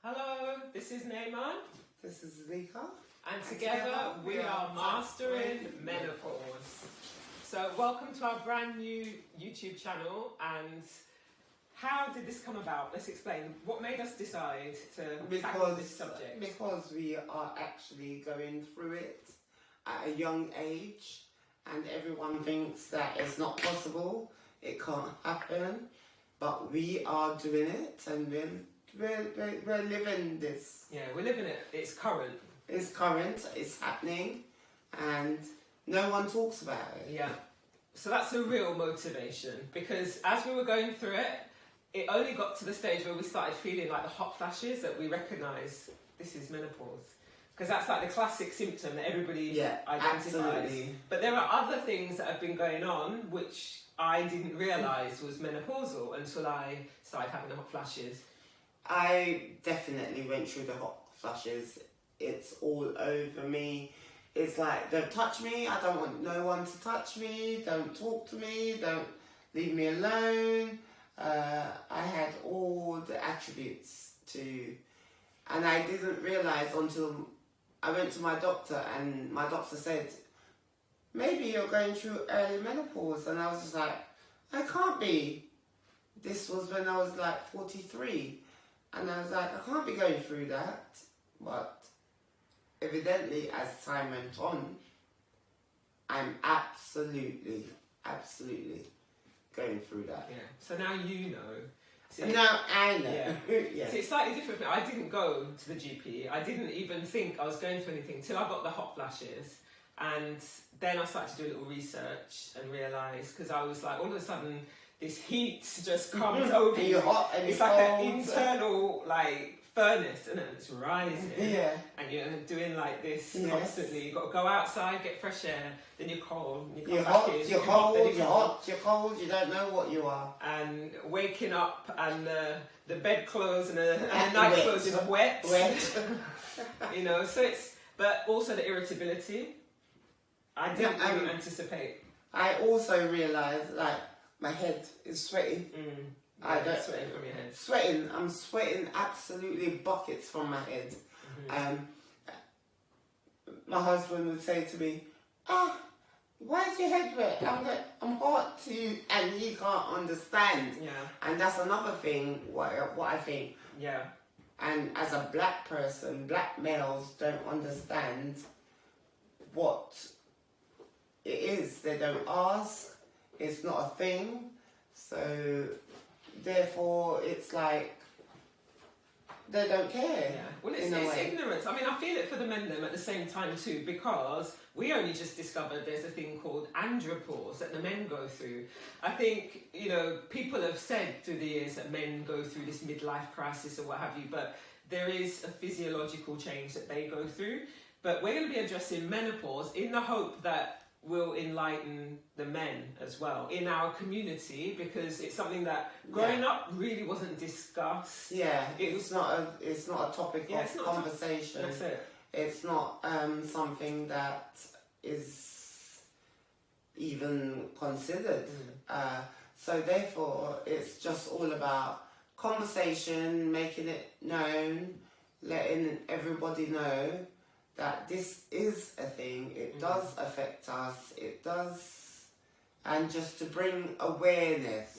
Hello, this is Naima. This is Zulieka. And together we are Mastering Menopause. So welcome to our brand new YouTube channel. And how did this come about? Let's explain. What made us decide to tackle this subject? Because we are actually going through it at a young age, and everyone thinks that it's not possible, it can't happen, but we are doing it, and we're living this. Yeah, we're living it. It's current. It's current, it's happening, and no one talks about it. Yeah. So that's a real motivation, because as we were going through it, it only got to the stage where we started feeling like the hot flashes that we recognise this is menopause. Because that's like the classic symptom that everybody identifies. Absolutely. But there are other things that have been going on which I didn't realise was menopausal until I started having the hot flashes. I definitely went through the hot flushes. It's all over me. It's like, don't touch me. I don't want no one to touch me. Don't talk to me. Don't leave me alone. I had all the attributes to, and I didn't realise until I went to my doctor, and my doctor said, maybe you're going through early menopause. And I was just like, I can't be. This was when I was like 43. And I was like, I can't be going through that. But evidently, as time went on, I'm absolutely going through that. Yeah. So now you know. So now I know. Yeah. Yeah. See, it's slightly different. I didn't go to the GP. I didn't even think I was going through anything till I got the hot flashes. And then I started to do a little research and realised, because I was like, all of a sudden, this heat just comes over and you. you're hot and it's you're like cold. an internal furnace, and it's rising. Yeah. And you're doing like this Yes. constantly. You've got to go outside, get fresh air, then you're cold, and you come You're back hot, in, you're then cold, you're you're hot, you're cold, you don't know what you are. And waking up and the bedclothes and the And night wet. clothes is wet. Wet. You know, so it's, but also the irritability. I didn't Yeah, really anticipate. I also realised, like, my head is sweating. I Yeah, don't- sweating from your head. Sweating, I'm sweating absolutely buckets from my head. My husband would say to me, why is your head wet? I'm like, I'm hot to you, and he can't understand. Yeah, And that's another thing, what I think. yeah, And as a black person, black males don't understand what it is. They don't ask. It's not a thing. So, therefore, it's like, they don't care. yeah. Well, it's in a way. ignorance. I mean, I feel it for the men them at the same time too, because we only just discovered there's a thing called andropause that the men go through. I think, you know, people have said through the years that men go through this midlife crisis or what have you, but there is a physiological change that they go through. But we're going to be addressing menopause in the hope that will enlighten the men as well in our community, because it's something that growing up really wasn't discussed. Yeah, it's not a topic it's of not conversation. That's it. It's not something that is even considered. So therefore, it's just all about conversation, making it known, letting everybody know that this is a thing. It does affect us. It does, and just to bring awareness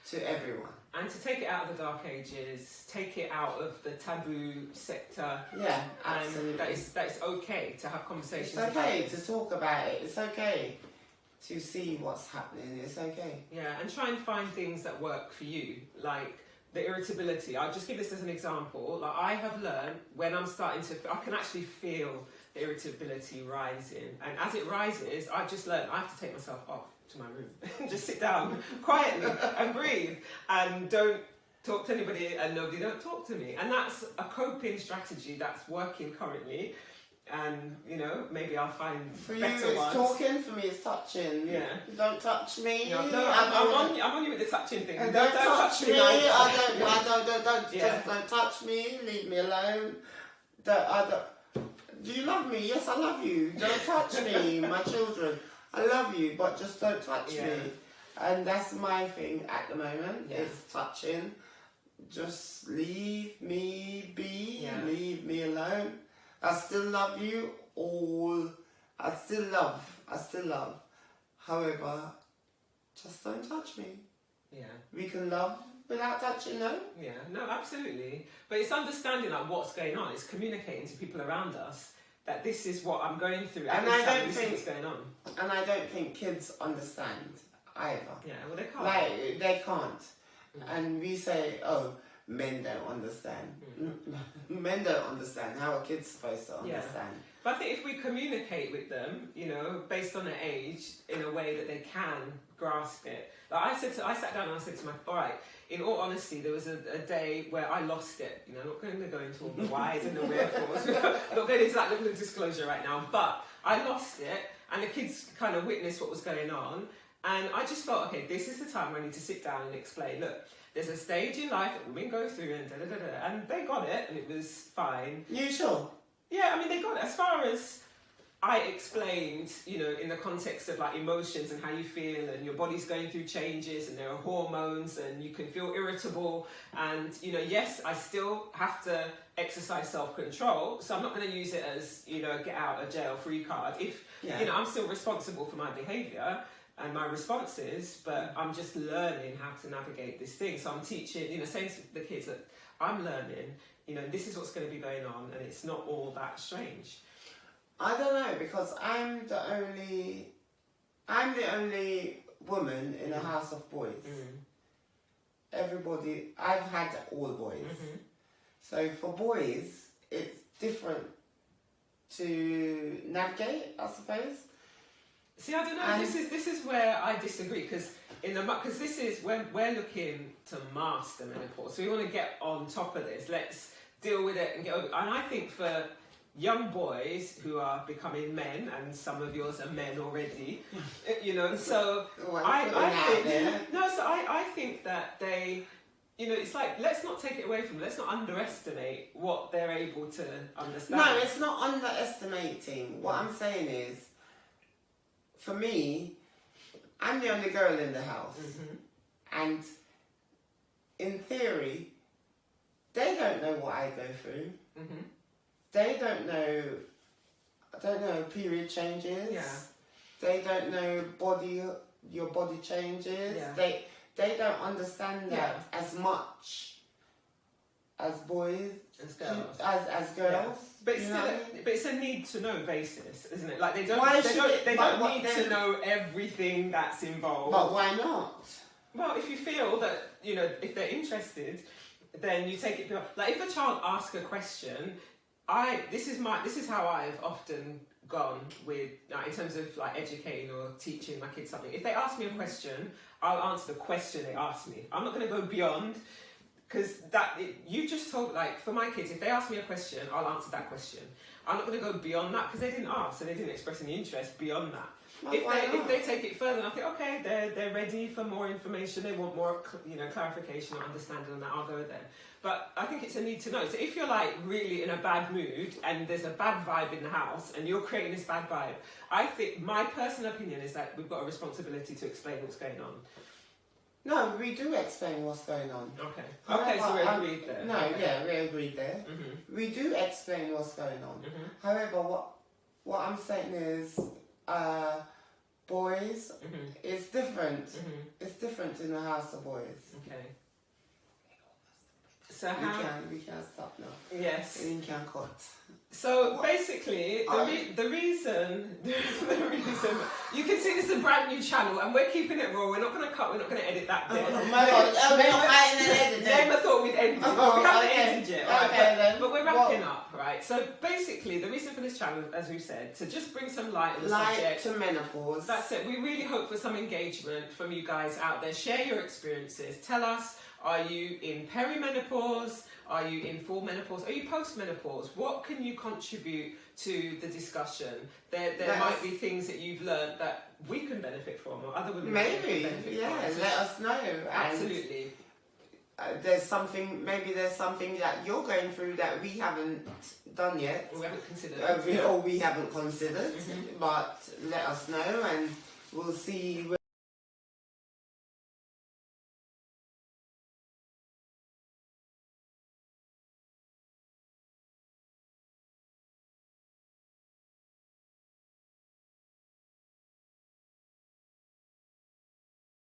to everyone. And to take it out of the dark ages, take it out of the taboo sector. Yeah, And absolutely. that it's okay to have conversations It's okay about to talk about it. It's okay to see what's happening. It's okay. Yeah, and try and find things that work for you, like the irritability. I'll just give this as an example. Like, I have learned when I'm starting to, I can actually feel the irritability rising, and as it rises, I've just learned I have to take myself off to my room, just sit down quietly and breathe, and don't talk to anybody, and nobody don't talk to me. And that's a coping strategy that's working currently. And, you know, maybe I'll find For you, better it's ones. talking. For me, it's touching. Yeah. Don't touch me. No, I'm on you with the touching thing. And don't touch me. either. Don't Yeah. just don't touch me. Leave me alone. Do you love me? Yes, I love you. Don't touch me, my children. I love you, but just don't touch me. And that's my thing at the moment. Yeah. Is touching. just leave me be, Yeah. leave me alone. I still love you all. I still love. However, just don't touch me. Yeah. We can love without touching, no? Yeah, no, absolutely. But it's understanding like what's going on. It's communicating to people around us that this is what I'm going through. And this is what's going on. And I don't think kids understand either. Yeah, well they can't. Like, they can't. And we say, oh, men don't understand. Men don't understand. How are kids supposed to understand? But I think if we communicate with them, you know, based on their age, in a way that they can grasp it. Like I sat down and I said to my, all right, in all honesty, there was a day where I lost it. You know, I'm not going to go into all the whys and the wherefores. I'm not going into that level of disclosure right now. But I lost it, and the kids kind of witnessed what was going on. And I just felt, okay, this is the time where I need to sit down and explain, look, there's a stage in life that women go through and da-da-da-da. And they got it, and it was fine. You sure? Yeah, I mean, they got it. As far as I explained, you know, in the context of like emotions and how you feel, and your body's going through changes, and there are hormones, and you can feel irritable, and you know, yes, I still have to exercise self-control, so I'm not going to use it as, you know, get out of jail free card. If you know, I'm still responsible for my behaviour and my responses, but I'm just learning how to navigate this thing. So I'm teaching, you know, saying to the kids that I'm learning, you know, this is what's going to be going on, and it's not all that strange. I don't know, because I'm the only woman in a house of boys. Everybody, I've had all boys. So for boys, it's different to navigate, I suppose. See, I don't know. And this is where I disagree, because this is when we're looking to master menopause. So we want to get on top of this. Let's deal with it and get over. And I think for young boys who are becoming men, and some of yours are men already, you know. So I think that they, you know, it's like, let's not take it away from them. Let's not underestimate what they're able to understand. No, it's not underestimating. What I'm saying is, for me, I'm the only girl in the house, and in theory, they don't know what I go through. They don't know. I don't know period changes. Yeah. They don't know your body changes. Yeah. They don't understand that as much as boys, as girls. As girls. Yeah. But it's but it's a need to know basis, isn't it? Like they don't need to know everything that's involved. But why not? Well, if you feel that, you know, if they're interested, then you take it beyond. Like if a child asks a question, this is how I've often gone with, in terms of like educating or teaching my kids something. If they ask me a question, I'll answer the question they ask me. I'm not going to go beyond, because you just told, like for my kids, if they ask me a question, I'll answer that question. I'm not going to go beyond that, because they didn't ask, so they didn't express any interest beyond that. If they take it further, and I think, okay, they're ready for more information, they want more, you know, clarification or understanding on that, I'll go there. But I think it's a need to know. So if you're like really in a bad mood and there's a bad vibe in the house and you're creating this bad vibe, I think my personal opinion is that we've got a responsibility to explain what's going on. No, we do explain what's going on. Okay, so we're agreed there. No, yeah, we're agreed there. We do explain what's going on. However, what I'm saying is, boys, it's different. It's different in the house of boys. Okay. So how we can stop now. Yes. We can cut. So basically, the reason you can see this is a brand new channel, and we're keeping it raw. We're not going to cut. We're not going to edit that bit. Oh my God! We're not cutting and editing. Naima thought we'd end it. We haven't ended yet. Right? Okay, then. But we're wrapping up, right? So basically, the reason for this channel, as we've said, to just bring some light on the subject. To menopause. That's it. We really hope for some engagement from you guys out there. Share your experiences. Tell us. Are you in perimenopause? Are you in full menopause? Are you post-menopause? What can you contribute to the discussion? There might be things that you've learned that we can benefit from, or other women can benefit from. Let us know. Absolutely. And, there's something that you're going through that we haven't done yet. We haven't considered. We haven't considered. But let us know, and we'll see.